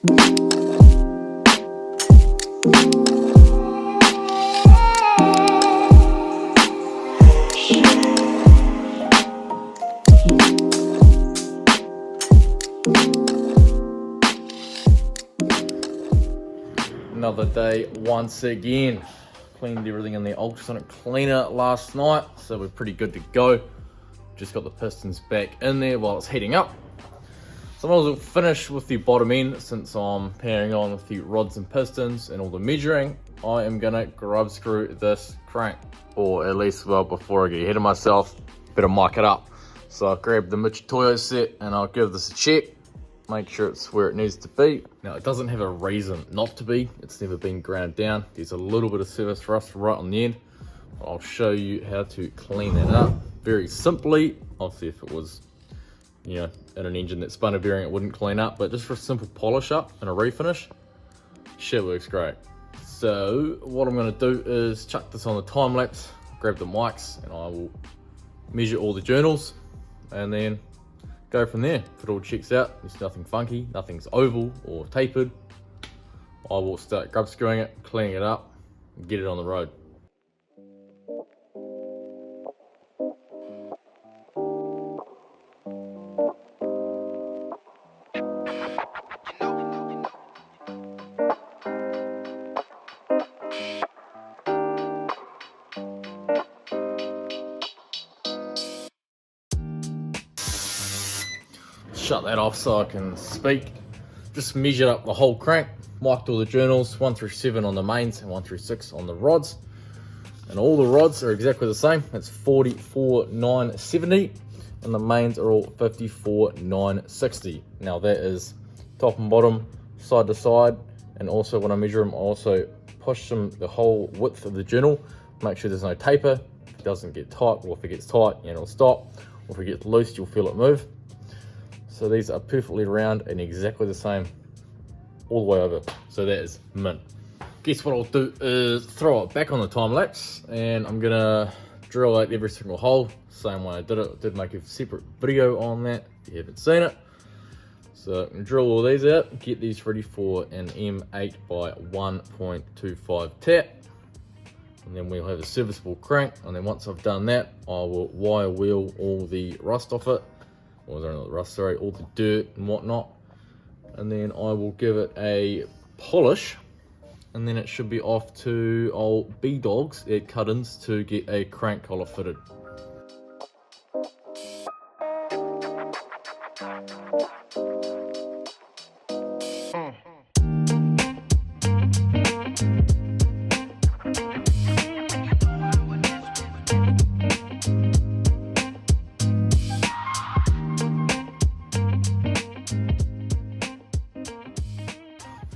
Another day once again. Cleaned everything in the ultrasonic cleaner last night, so we're pretty good to go. Just got the pistons back in there while it's heating up. So I might as well finish with the bottom end since I'm powering on with the rods and pistons and all the measuring. I am gonna grub screw this crank, or at least, well, before I get ahead of myself, better mic it up. So I'll grab the Toyo set and I'll give this a check. Make sure it's where it needs to be. Now, it doesn't have a reason not to be. It's never been ground down. There's a little bit of surface rust right on the end. I'll show you how to clean that up very simply. Obviously, if it was, you know, in an engine that spun a bearing, it wouldn't clean up, but just for a simple polish up and a refinish, shit works great. So what I'm gonna do is chuck this on the time lapse, grab the mics, and I will measure all the journals, and then go from there. If it all checks out, there's nothing funky, nothing's oval or tapered, I will start grub screwing it, cleaning it up, and get it on the road. Shut that off so I can speak. Just measured up the whole crank, marked all the journals, 1 through 7 on the mains and 1 through 6 on the rods. And all the rods are exactly the same. It's 44,970 and the mains are all 54,960. Now that is top and bottom, side to side, and also when I measure them, I also push them the whole width of the journal, make sure there's no taper. If it doesn't get tight, or if it gets tight, it'll stop. Or if it gets loose, you'll feel it move. So these are perfectly round and exactly the same all the way over. So that is mint. Guess what I'll do is throw it back on the time lapse, and I'm gonna drill out every single hole, same way I did it. I did make a separate video on that if you haven't seen it. So I'm gonna drill all these out, get these ready for an M8 by 1.25 tap. And then we'll have a serviceable crank. And then once I've done that, I will wire wheel all the rust off it. Or not the rust, sorry, all the dirt and whatnot. And then I will give it a polish, and then it should be off to old B-Dogs at Cut-ins to get a crank collar fitted.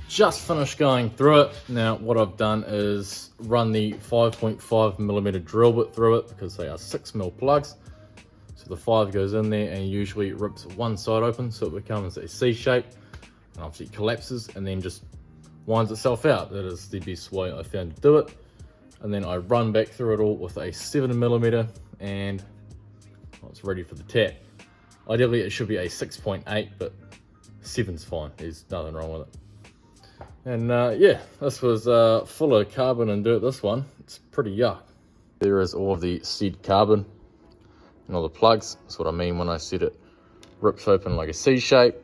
Just finished going through it. Now what I've done is run the 5.5mm drill bit through it because they are 6mm plugs. So the 5 goes in there and usually rips one side open so it becomes a C shape, and obviously it collapses and then just winds itself out. That is the best way I found to do it. And then I run back through it all with a 7mm and it's ready for the tap. Ideally it should be a 6.8, but 7's fine, there's nothing wrong with it. And yeah, this was full of carbon and dirt, this one. It's pretty yuck. There is all of the seed carbon and all the plugs. That's what I mean when I said it rips open like a C shape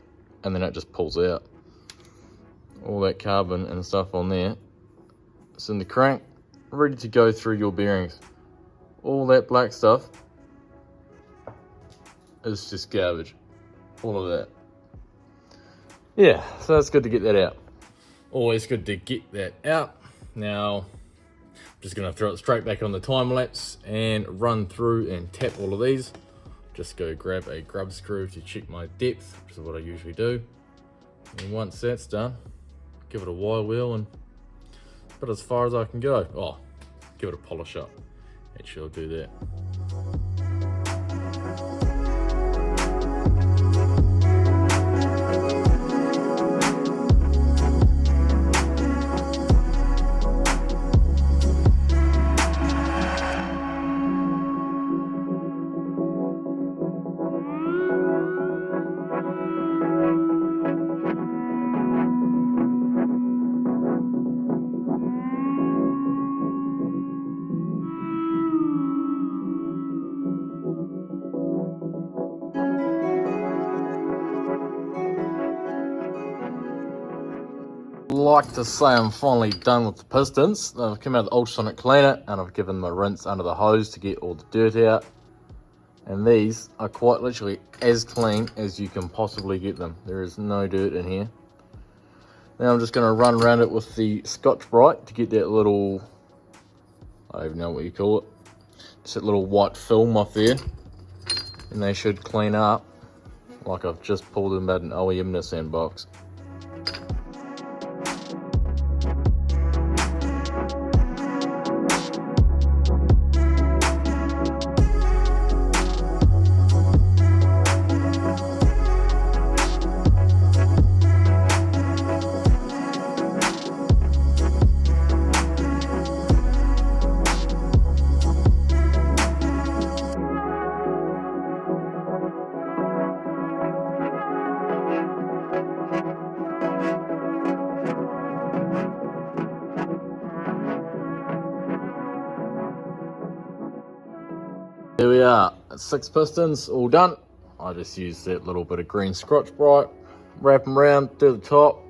and then it just pulls out. All that carbon and stuff on there. It's in the crank, ready to go through your bearings. All that black stuff is just garbage. All of that. Yeah, so it's good to get that out. Always good to get that out. Now, I'm just gonna throw it straight back on the time lapse and run through and tap all of these. Just go grab a grub screw to check my depth, which is what I usually do. And once that's done, give it a wire wheel and put it as far as I can go. Oh, give it a polish up. Actually, I'll do that. like to say I'm finally done with the pistons. I've come out of the ultrasonic cleaner and I've given them a rinse under the hose to get all the dirt out. And these are quite literally as clean as you can possibly get them. There is no dirt in here. Now I'm just going to run around it with the Scotch-Brite to get that little, I don't even know what you call it, just that little white film off there. And they should clean up like I've just pulled them out an OEM Nissan box. There we are, 6 pistons all done. I just used that little bit of green Scotch-Brite, wrap them around, do the top,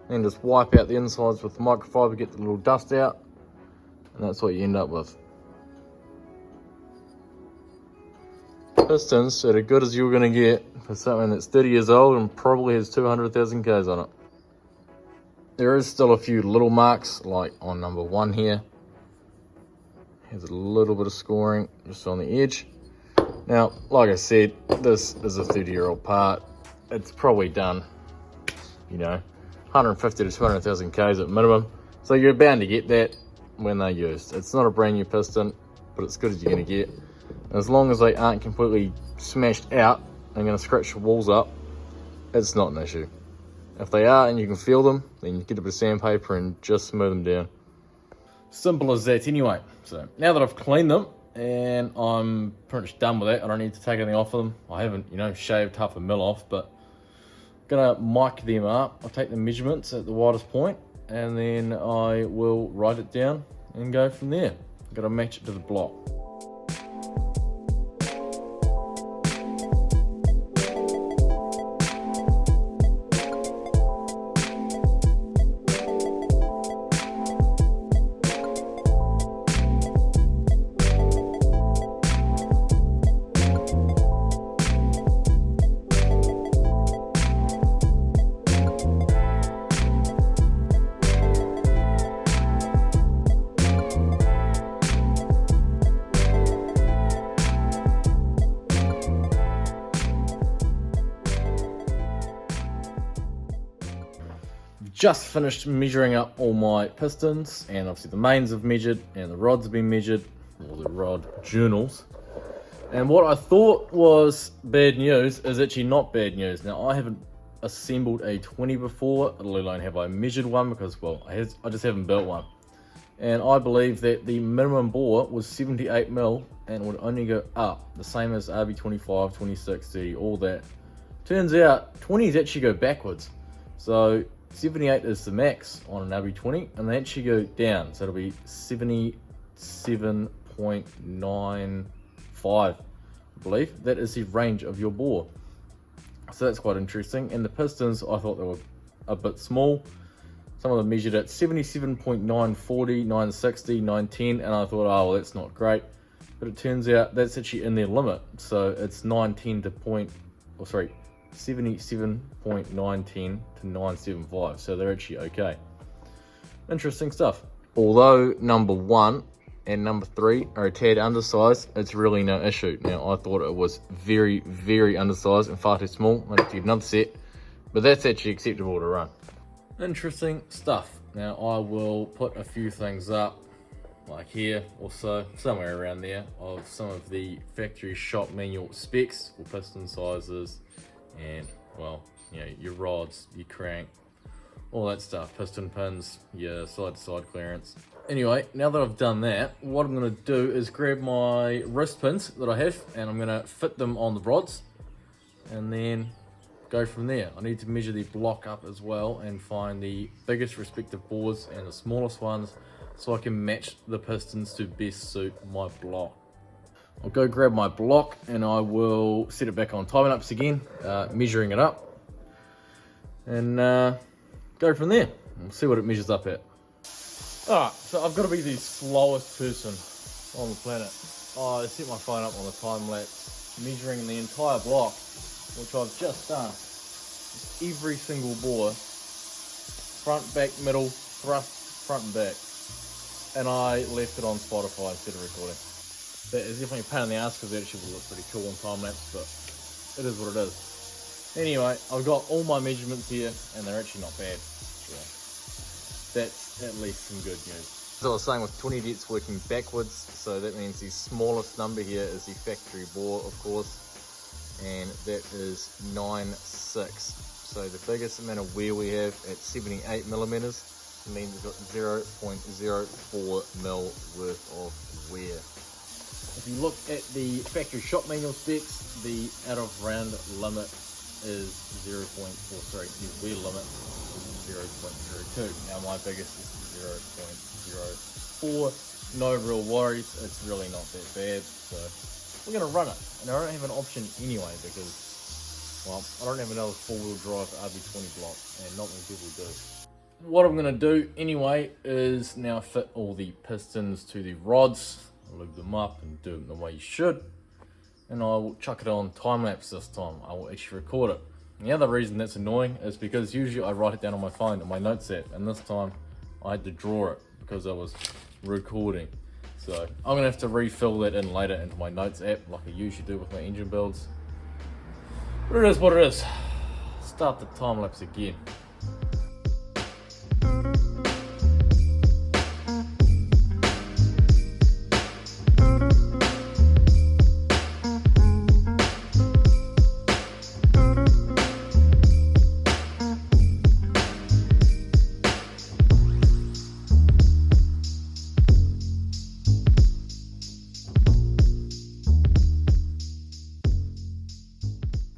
then just wipe out the insides with the microfiber, get the little dust out, and that's what you end up with. Pistons that are good as you're going to get for something that's 30 years old and probably has 200,000 Ks on it. There is still a few little marks, like on number 1 here. Has a little bit of scoring just on the edge. Now, like I said, this is a 30-year-old part. It's probably done, 150 to 200,000 Ks at minimum. So you're bound to get that when they're used. It's not a brand new piston, but it's good as you're going to get. And as long as they aren't completely smashed out and going to scratch the walls up, it's not an issue. If they are and you can feel them, then you get a bit of sandpaper and just smooth them down. Simple as that anyway. So now that I've cleaned them and I'm pretty much done with that, I don't need to take anything off of them. I haven't, shaved half a mil off, but I'm gonna mic them up. I'll take the measurements at the widest point and then I will write it down and go from there. I've got to match it to the block. Just finished measuring up all my pistons, and obviously the mains have measured and the rods have been measured, or the rod journals. And what I thought was bad news is actually not bad news. Now, I haven't assembled a 20 before, let alone have I measured one, because, well, I just haven't built one. And I believe that the minimum bore was 78 mil and would only go up, the same as RB25, 26, 30, all that. Turns out 20s actually go backwards. So 78 is the max on an RB20, and they actually go down, so it'll be 77.95, I believe. That is the range of your bore. So that's quite interesting. And the pistons, I thought they were a bit small. Some of them measured at 77.940, 960, 910, and I thought, oh, well, that's not great. But it turns out that's actually in their limit. So it's 77.910 to 975, so they're actually okay. Interesting stuff. Although number 1 and number 3 are a tad undersized, it's really no issue. Now, I thought it was very, very undersized and far too small. I have to get another set, but that's actually acceptable to run. Interesting stuff. Now, I will put a few things up, like here, also somewhere around there, of some of the factory shop manual specs for piston sizes and, well, your rods, your crank, all that stuff, piston pins, your side-to-side clearance. Anyway, now that I've done that, what I'm going to do is grab my wrist pins that I have, and I'm going to fit them on the rods, and then go from there. I need to measure the block up as well, and find the biggest respective bores and the smallest ones, so I can match the pistons to best suit my block. I'll go grab my block and I will set it back on timing ups again, measuring it up, and go from there. We'll see what it measures up at. Alright, so I've got to be the slowest person on the planet. I set my phone up on the time lapse, measuring the entire block, which I've just done. Every single bore, front, back, middle, thrust, front and back. And I left it on Spotify instead of recording. That is definitely a pain in the ass because it actually will look pretty cool on time lapse, but it is what it is. Anyway, I've got all my measurements here and they're actually not bad. So that's at least some good news. As I was saying, with 20 dets working backwards, so that means the smallest number here is the factory bore, of course, and that is 9.6. So the biggest amount of wear we have at 78 millimeters means we've got 0.04 mil worth of wear. If you look at the factory shop manual specs, the out of round limit is 0.4, sorry, the wear limit is 0.02. Now my biggest is 0.04. No real worries, it's really not that bad. So we're gonna run it. And I don't have an option anyway because, well, I don't have another 4-wheel drive RB20 block and not many people do. What I'm gonna do anyway is now fit all the pistons to the rods, lube them up and do them the way you should. And I will chuck it on time lapse this time. I will actually record it. And the other reason that's annoying is because usually I write it down on my phone in my notes app, and this time I had to draw it because I was recording. So I'm gonna have to refill that in later into my notes app like I usually do with my engine builds. But it is what it is. Start the time lapse again.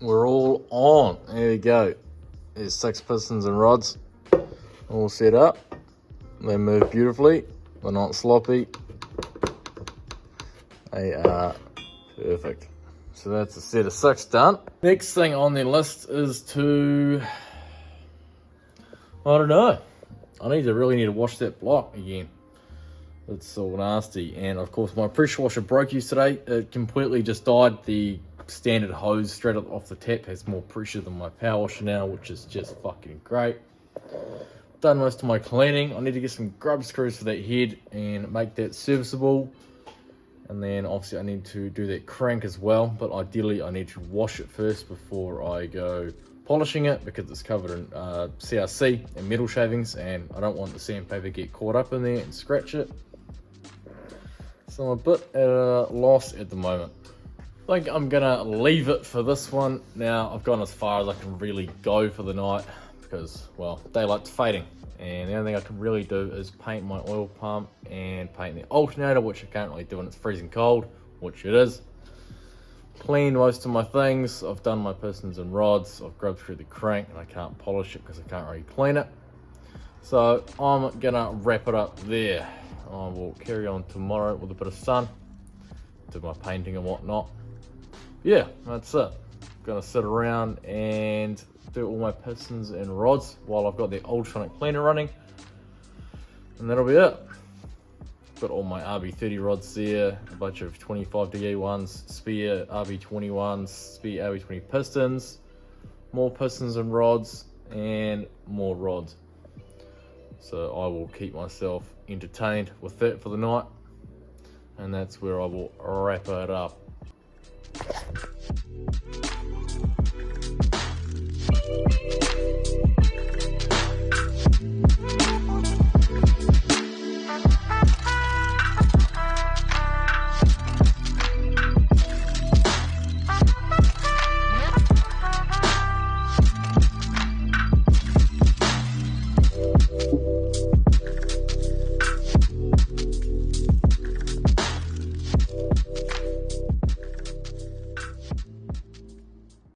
We're all on. There you go. There's 6 pistons and rods all set up. They move beautifully. They're not sloppy. They are perfect. So that's a set of 6 done. Next thing on the list is to, I don't know. I really need to wash that block again. It's all nasty. And of course my pressure washer broke yesterday. It completely just died. The standard hose straight up off the tap has more pressure than my power washer now, which is just fucking great. Done most of my cleaning. I need to get some grub screws for that head and make that serviceable. And then obviously I need to do that crank as well, but ideally I need to wash it first before I go polishing it because it's covered in CRC and metal shavings, and I don't want the sandpaper to get caught up in there and scratch it. So I'm a bit at a loss at the moment. I think I'm gonna leave it for this one. Now I've gone as far as I can really go for the night because, well, daylight's fading, and the only thing I can really do is paint my oil pump and paint the alternator, which I can't really do when it's freezing cold, which it is. Cleaned most of my things. I've done my pistons and rods. I've grubbed through the crank and I can't polish it because I can't really clean it. So I'm gonna wrap it up there. I will carry on tomorrow with a bit of sun, do my painting and whatnot. Yeah, that's it. Gonna sit around and do all my pistons and rods while I've got the ultrasonic cleaner running, and that'll be it. Got all my RB30 rods there, a bunch of 25DE ones, spare RB21s, spare RB20 pistons, more pistons and rods, and more rods. So I will keep myself entertained with that for the night, and that's where I will wrap it up.